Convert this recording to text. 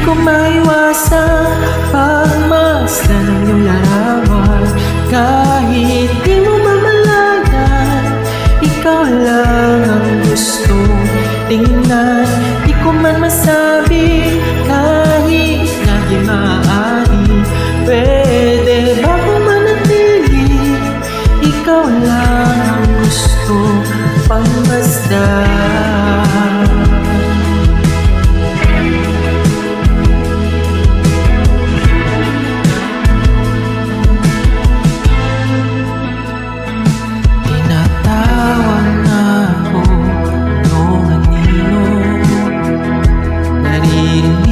ko maiwasan pagmasdan ng iyong larawan. Kahit di mo mamalayan, ikaw lang ang gusto tingnan. Di ko man masabi kahit na di maaari. Pwede ba kung manatili? Ikaw lang ang gusto pagmasdan. Tinatawag na ako noong anino, naririnig